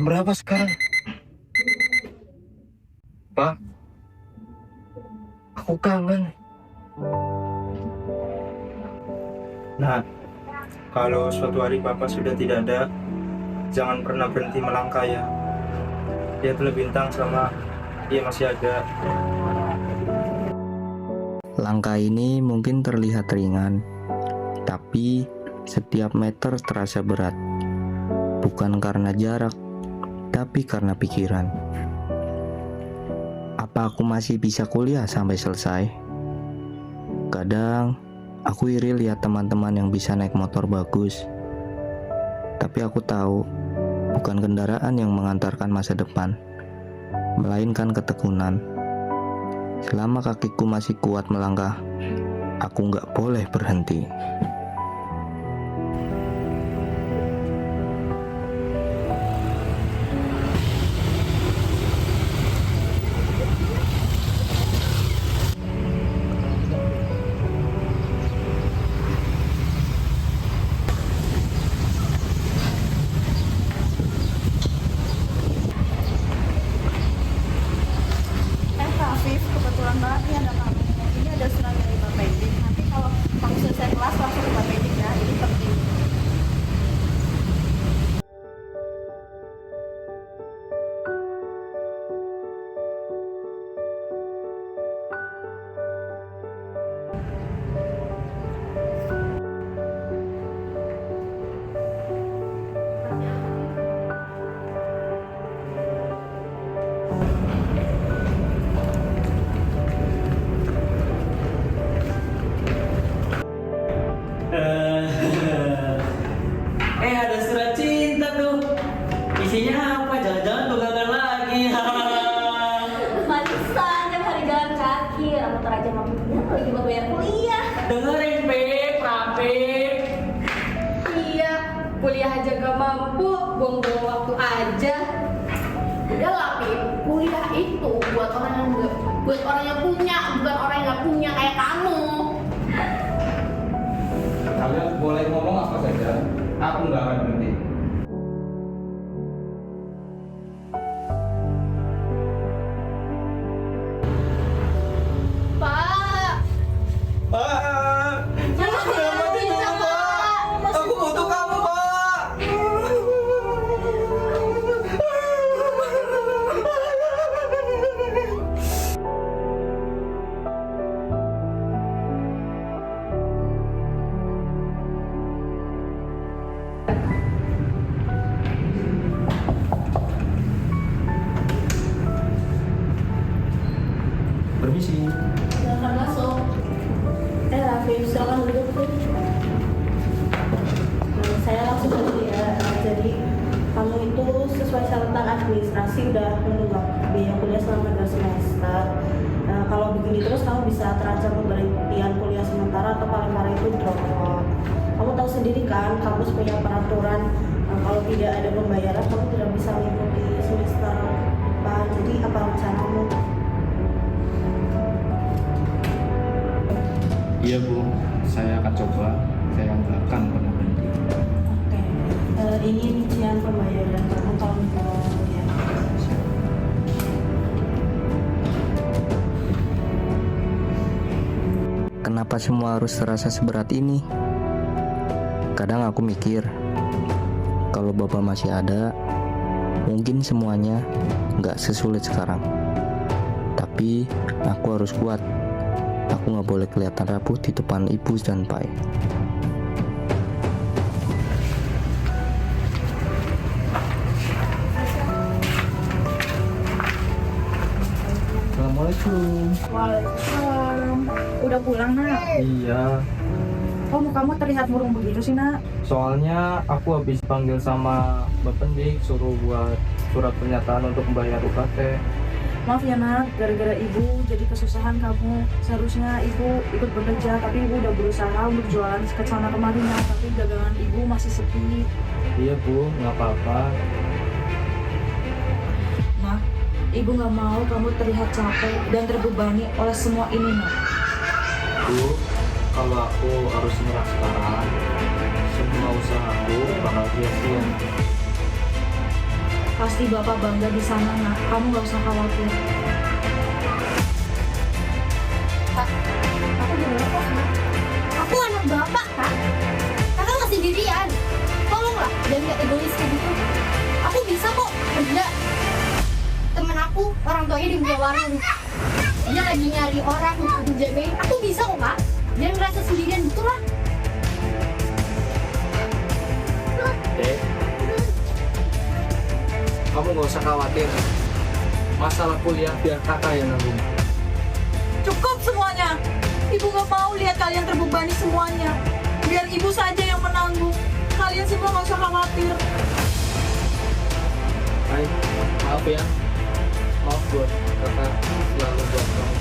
berapa sekarang? Pak, aku kangen. Nah, kalau suatu hari Papa sudah tidak ada, jangan pernah berhenti melangkah ya. Lihat bintang sama dia masih ada. Langkah ini mungkin terlihat ringan, tapi setiap meter terasa berat. Bukan karena jarak, tapi karena pikiran. Apa aku masih bisa kuliah sampai selesai? Kadang aku iri lihat teman-teman yang bisa naik motor bagus. Tapi aku tahu, bukan kendaraan yang mengantarkan masa depan, melainkan ketekunan. Selama kakiku masih kuat melangkah, aku nggak boleh berhenti. Kebetulan banget nih ada kamu. Ini ada surat dari Pak Pendik. Nanti kalau kamu selesai kelas langsung ke Pak Pendik ya. Ini penting. Ada surat cinta tuh. Isinya apa? Jangan-jangan pegangan lagi. Pantesan tiap hari jalan kaki. Orang motor aja mampunya lagi buat bayar kuliah. Dengerin, Pep, Rapep. Iya, kuliah aja gak mampu, buang-buang waktu aja. Udah lah, Pip. Kuliah itu buat orang yang punya, bukan orang yang gak punya kayak kamu. Kalian boleh ngomong apa saja, aku nggak akan berhenti. Pak, Pak, jangan mati dulu, Pak. Aku butuh kamu, Pak. Permisi. silakan masuk. Raffi, silakan duduk tuh. Saya langsung saja ya. Jadi kamu itu sesuai catatan administrasi udah menunggak biaya kuliah selama 2 semester. Kalau begini terus kamu bisa terancam pemberhentian kuliah sementara atau paling parah itu drop out. Kamu tahu sendiri kan, kampus punya peraturan kalau tidak ada pembayaran kamu tidak bisa mengikuti semester depan. Jadi apa rencanamu? Iya, Bu. Saya akan coba. Saya nggak akan pernah berhenti. Oke, ini rincian pembayaran kamu tahun ini ya. Kenapa semua harus terasa seberat ini? Kadang aku mikir, kalau Bapak masih ada, mungkin semuanya nggak sesulit sekarang. Tapi aku harus kuat. Aku nggak boleh kelihatan rapuh di depan ibu dan Pai. Assalamualaikum. Waalaikumsalam. Udah pulang, Nak? Iya. Kok mukamu terlihat murung begitu sih, Nak? Soalnya aku habis panggil sama Mbak Pendik suruh buat surat pernyataan untuk membayar UKT. Maaf ya, Nak, gara-gara ibu jadi kesusahan kamu. Seharusnya ibu ikut bekerja, tapi ibu udah berusaha untuk jualan ke sana kemari, Nak. Tapi dagangan ibu masih sepi. Iya, Bu, nggak apa-apa. Nah, ibu nggak mau kamu terlihat capek dan terbebani oleh semua ini, Nak. Bu, kalau aku harus nyerah sekarang, semua usahaku bakal sia-sia. Pasti bapak bangga di sana nak. Kamu gak usah khawatir. Aku gimana kok? Aku anak bapak kak. Kakak nggak sendirian. Tolonglah, jangan nggak egois kayak gitu. Aku bisa kok kerja. Temen aku orang tuanya di buka warung. Dia lagi nyari orang untuk jagain. Aku bisa kok kak. Jangan ngerasa sendirian gitu lah. Kamu nggak usah khawatir. Masalah kuliah biar kakak yang nanggung. Cukup semuanya. Ibu gak mau lihat kalian terbebani semuanya. Biar ibu saja yang menanggung. Kalian semua gak usah khawatir. Hai, maaf ya. Maaf buat kakak selalu buat kamu.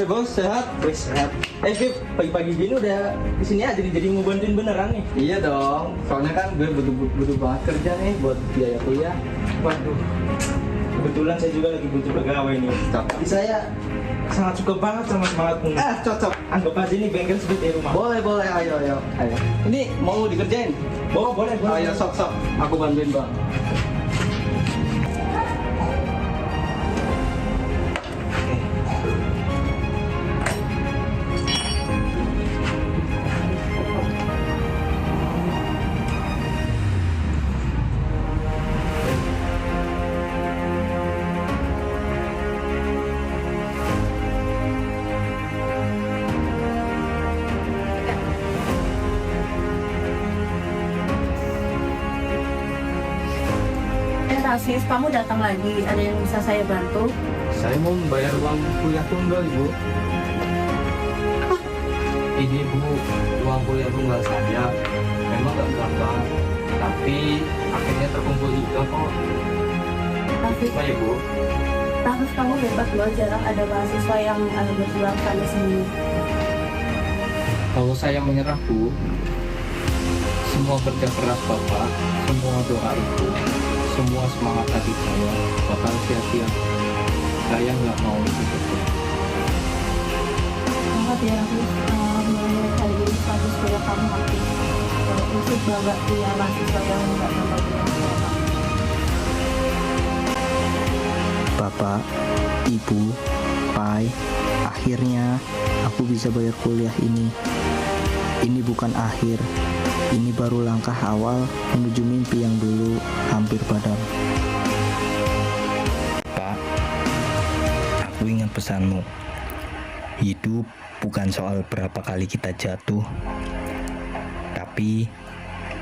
Bos, sehat? Wes sehat. Bib, pagi-pagi gini udah kesini aja jadi mau bantuin beneran nih. Iya dong. Soalnya kan gue butuh banget kerja nih buat biaya kuliah. Waduh, kebetulan saya juga lagi butuh pegawai nih. Tapi saya sangat suka banget sama semangatmu. Cocok. Anggap aja ini bengkel seperti rumah. Boleh. Ayo. Ini mau dikerjain? Boleh. Ayo, sok. Aku bantuin bang. Rasis, kamu datang lagi. Ada yang bisa saya bantu? Saya mau membayar uang kuliah tunggal, Ibu. Ini Bu, uang kuliah tunggal saya. Memang gak gampang, tapi akhirnya terkumpul juga kok. Rasis, Pak Ibu, Rasis, kamu hebat loh. Jarang ada mahasiswa yang berjuang sana sini. kalau saya menyerah Bu, semua kerja keras Bapak, semua doa Ibu, semua semangat hati saya bakal sia-sia. Saya nggak mau itu betul. Selamat ya, Rasis. Mengenai kali ini status kuliah kamu aktif. Untuk bangga punya mahasiswa yang nggak dapat kuliah. Bapak, Ibu, Pai, akhirnya aku bisa bayar kuliah ini. Ini bukan akhir. Ini baru langkah awal menuju mimpi yang dulu hampir padam. Pak, aku ingat pesanmu. Hidup bukan soal berapa kali kita jatuh, tapi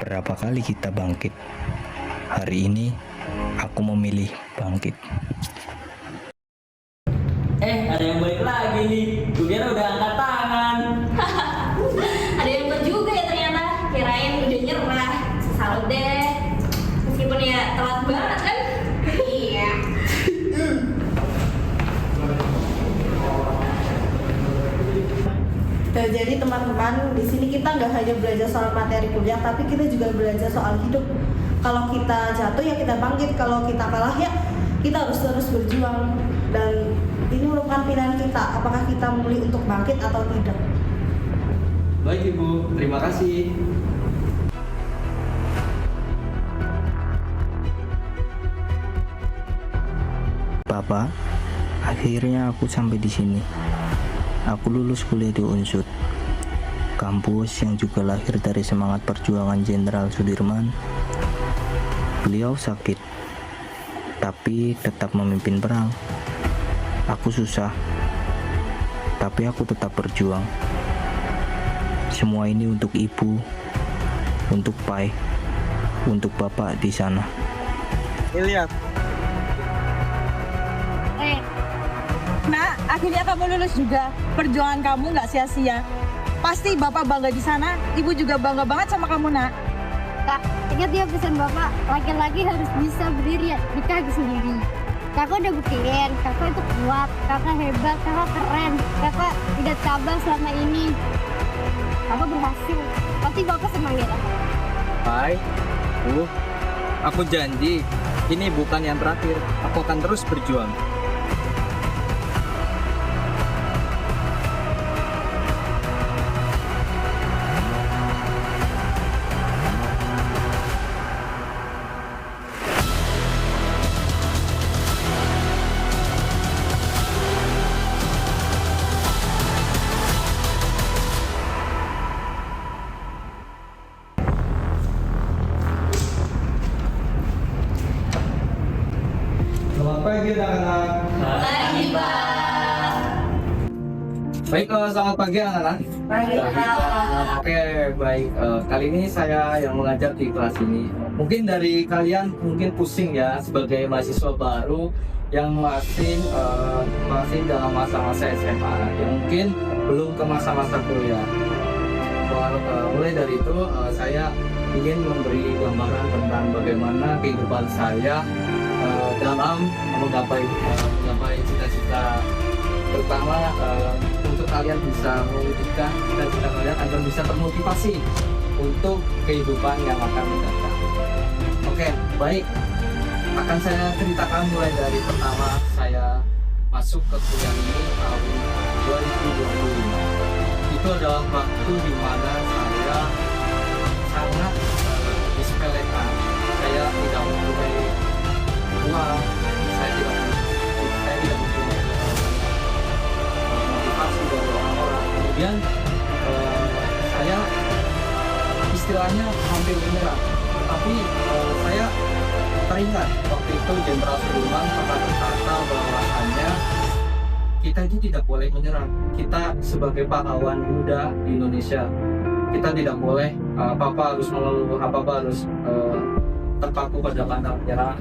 berapa kali kita bangkit. Hari ini aku memilih bangkit. Ada yang balik lagi nih. Gue kira udah angkat tangan. Ada yang ikut juga ya ternyata. Kirain udah nyerah. Salut deh. Meskipun ya telat banget kan. Iya. Nah, jadi teman-teman, di sini kita nggak hanya belajar soal materi kuliah, tapi kita juga belajar soal hidup. Kalau kita jatuh ya kita bangkit, kalau kita kalah ya kita harus terus berjuang. Dan ini merupakan pilihan kita, apakah kita memilih untuk bangkit atau tidak. Baik Ibu, terima kasih. Bapak, akhirnya aku sampai di sini. Aku lulus kuliah di Unsud, kampus yang juga lahir dari semangat perjuangan Jenderal Sudirman. Beliau sakit, tapi tetap memimpin perang. Aku susah, tapi aku tetap berjuang. Semua ini untuk ibu, untuk Pai, untuk bapak di sana. Lihat. Nak, akhirnya kamu lulus juga. Perjuangan kamu nggak sia-sia. Pasti bapak bangga di sana. Ibu juga bangga banget sama kamu, Nak. Kak, ingat ya pesan bapak, laki-laki harus bisa berdiri di kaki sendiri. Kakak udah buktiin, kakak itu kuat, kakak hebat, kakak keren, kakak tidak sabar selama ini. Kakak berhasil, pasti bapak senang ya. Hai, Bu, aku janji ini bukan yang terakhir. Aku akan terus berjuang. pagi anak-anak. Pagi, Pak. Baik, selamat pagi anak-anak. Oke, baik. Kali ini saya yang mengajar di kelas ini. Mungkin dari kalian mungkin pusing ya sebagai mahasiswa baru yang masih dalam masa-masa SMA, yang mungkin belum ke masa-masa kuliah. Mulai dari itu saya ingin memberi gambaran tentang bagaimana kehidupan saya dalam menggapai cita-cita, terutama untuk kalian bisa mewujudkan cita-cita kalian agar bisa termotivasi untuk kehidupan yang akan mendatang. Oke, baik. Akan saya ceritakan mulai dari pertama saya masuk ke kuliah ini tahun 2025. Itu adalah waktu di mana saya sangat disepelekan. Saya tidak mempunyai uang, saya tidak mempunyai motivasi dari orang-orang. Kemudian saya istilahnya hampir menyerah. Tapi saya teringat waktu itu Jenderal Sudirman pernah berkata bahwasannya kita itu tidak boleh menyerah. Kita sebagai pahlawan muda di Indonesia, kita tidak boleh apa-apa harus mengeluh, apa-apa harus terpaku pada kata menyerah.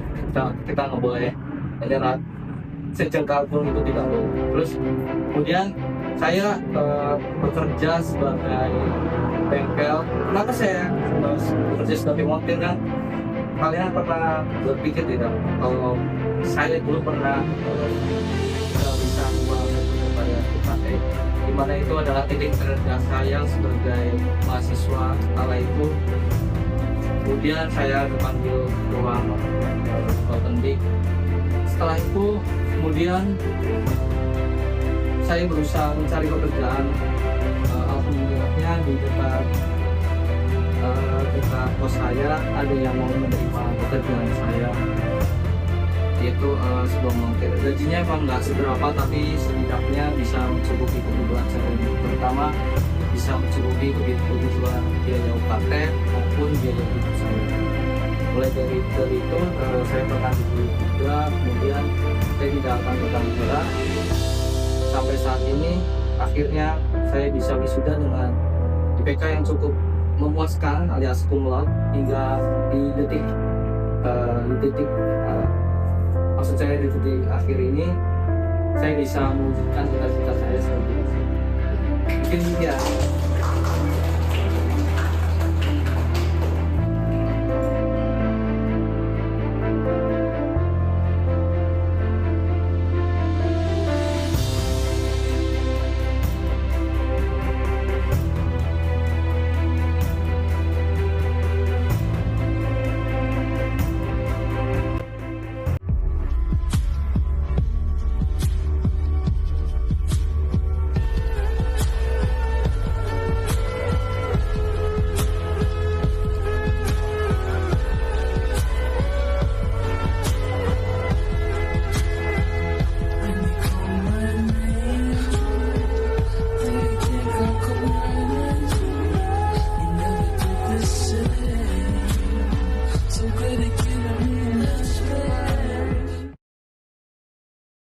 Kita nggak boleh menyerah sejengkal pun, itu tidak boleh. Terus kemudian saya bekerja sebagai bengkel. Kenapa saya bekerja sebagai montir kan? Kalian pernah berpikir tidak kalau saya dulu pernah bisa uang kepada UKT, dimana itu adalah titik terendah saya sebagai mahasiswa kala itu. Kemudian saya dipanggil ruang pendik. Setelah itu kemudian saya berusaha mencari pekerjaan. Alhamdulillahnya di dekat kos saya ada yang mau menerima pekerjaan saya, yaitu sebuah montir. Gajinya emang nggak seberapa, tapi setidaknya bisa mencukupi kebutuhan saya, terutama bisa mencukupi kebutuhan biaya UKT maupun biaya hidup saya. Mulai dari itu saya bertanggung juga, kemudian saya tidak akan bertanggung jawab sampai saat ini. Akhirnya saya bisa wisuda dengan IPK yang cukup memuaskan alias cum laude hingga di detik maksud saya di detik akhir ini saya bisa mewujudkan cita-cita saya seperti ini. Mungkin ya